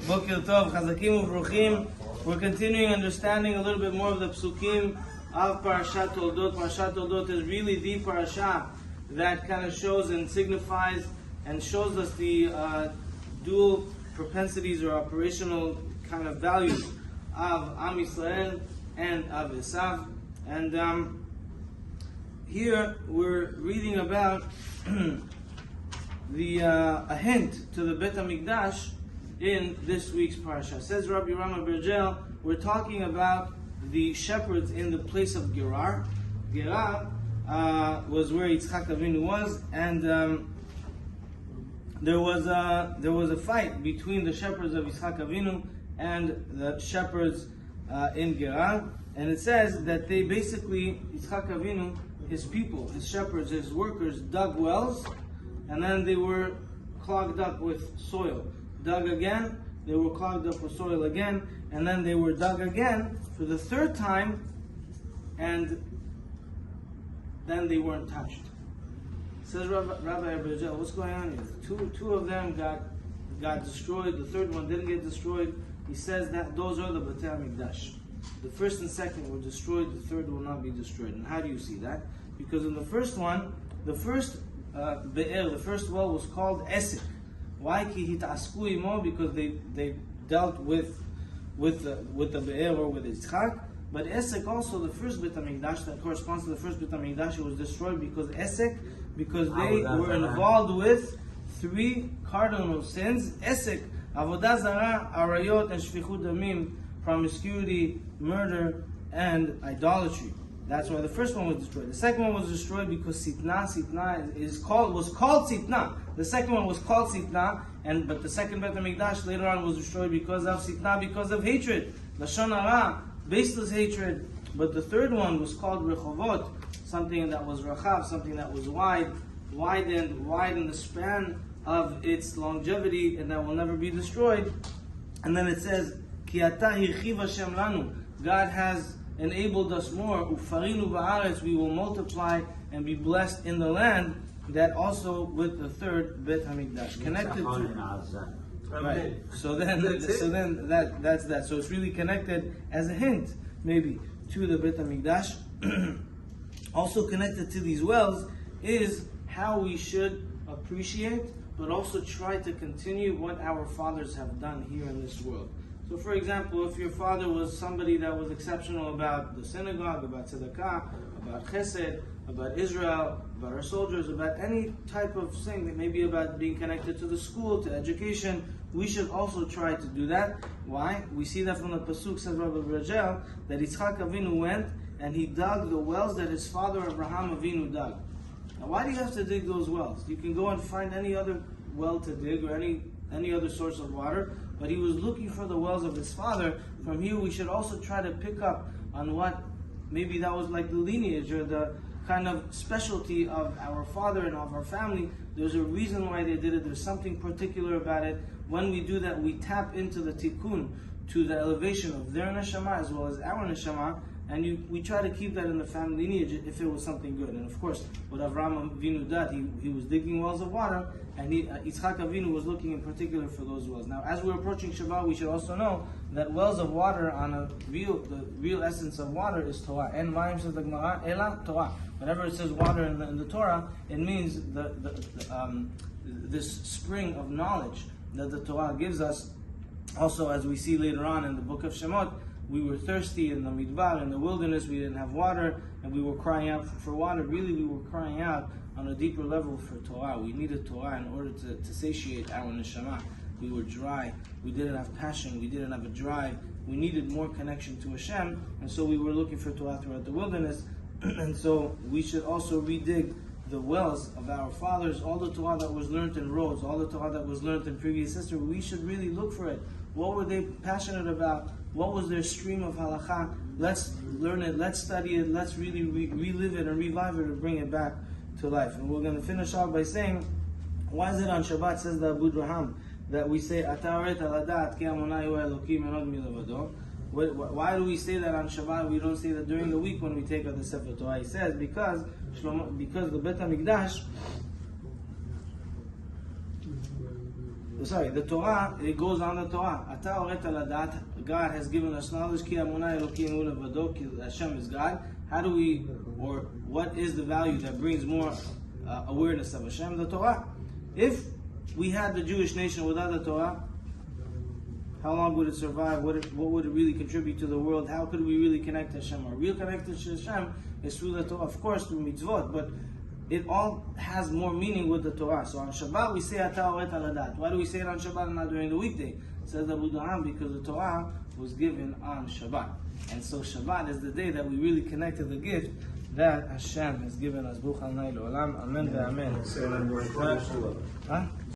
Boker Tov, Chazakim Uvruchim. We're continuing understanding a little bit more of the psukim of Perashat Toledot. Perashat Toledot is really the parasha that kind of shows and signifies and shows us the dual propensities or operational kind of values of Am Yisrael and of Esav. And here we're reading about a hint to the Bet HaMikdash in this week's parasha. Says Rabbi Benchlouch, we're talking about the shepherds in the place of Gerar. Gerar was where Yitzchak Avinu was, and there was a fight between the shepherds of Yitzchak Avinu and the shepherds in Gerar. And it says that they basically, Yitzchak Avinu, his people, his shepherds, his workers, dug wells, and then they were clogged up with soil. Dug again, they were clogged up with soil again, and then they were dug again for the third time, and then they weren't touched. Says Rabbi Benchlouch, what's going on here? Two of them got destroyed, the third one didn't get destroyed. He says that those are the Beit HaMikdash. The first and second were destroyed, the third will not be destroyed. And how do you see that? Because in the first one, the first be'er, the first well was called Esek. Why? Because they dealt with the be'er or with Yitzchak. But Esek also, the first Beit HaMikdash that corresponds to the first Beit HaMikdash, was destroyed because they were involved with three cardinal sins. Esek, Avodah Zarah, Arayot, and Shfichut Damim, promiscuity, murder, and idolatry. That's why the first one was destroyed. The second one was destroyed because Sitna was called Sitna. The second one was called Sitna, but the second Beit HaMikdash later on was destroyed because of Sitna, because of hatred. Lashon Hara, baseless hatred. But the third one was called Rechovot, something that was Rachav, something that was wide in the span of its longevity, and that will never be destroyed. And then it says, Ki ata hirchiv Hashem lanu. God has enabled us more. Ufarinu ba'aretz, we will multiply and be blessed in the land. That also with the third Bet HaMikdash connected to. Right. So then that's that. So it's really connected as a hint, maybe, to the Bet HaMikdash. Also connected to these wells is how we should appreciate, but also try to continue what our fathers have done here in this world. So, for example, if your father was somebody that was exceptional about the synagogue, about tzedakah, about chesed, about Israel, about our soldiers, about any type of thing, maybe about being connected to the school, to education, we should also try to do that. Why? We see that from the pasuk, says Rabbi Benchlouch, that Yitzchak Avinu went and he dug the wells that his father Abraham Avinu dug. Now, why do you have to dig those wells? You can go and find any other well to dig or any other source of water, but he was looking for the wells of his father. From here we should also try to pick up on what, maybe that was like the lineage or the kind of specialty of our father and of our family. There's a reason why they did it. There's something particular about it. When we do that, we tap into the tikkun, to the elevation of their neshama as well as our neshama, and we try to keep that in the family lineage if it was something good. And of course, what Avraham Avinu did, he was digging wells of water, and Yitzchak Avinu was looking in particular for those wells. Now, as we're approaching Shabbat, we should also know that wells of water, the real essence of water is Torah. And Mayim, says the Gemara, Ela Torah. Whenever it says water in the Torah, it means this spring of knowledge that the Torah gives us. Also, as we see later on in the book of Shemot, we were thirsty in the midbar, in the wilderness, we didn't have water, and we were crying out for water. Really, we were crying out on a deeper level for Torah. We needed Torah in order to satiate our neshama. We were dry, we didn't have passion, we didn't have a drive, we needed more connection to Hashem, and so we were looking for Torah throughout the wilderness. And so we should also redig the wells of our fathers, all the Torah that was learned in roads, all the Torah that was learned in previous history. We should really look for it. What were they passionate about? What was their stream of halakha? Let's learn it, let's study it, let's really relive it and revive it and bring it back to life. And we're going to finish off by saying, why is it on Shabbat, says the Abu Draham, that we say, why do we say that on Shabbat? We don't say that during the week when we take out the Sefer Torah. He says, because the Bet HaMikdash the Torah, it goes on the Torah. Ata oret al adat, God has given us knowledge. Ki amunah Elokim hu levado, ki Hashem is God. How do we, or what is the value that brings more awareness of Hashem? The Torah. If we had the Jewish nation without the Torah, how long would it survive? What would it really contribute to the world? How could we really connect to Hashem? Our real connection to Hashem is through the Torah, of course, through mitzvot, but it all has more meaning with the Torah. So on Shabbat we say Ata oret al adat. Why do we say it on Shabbat and not during the weekday? Says Abu Daham, because the Torah was given on Shabbat. And so Shabbat is the day that we really connect to the gift that Hashem has given us. Baruch Adonai L'olam. Amen ve'amen.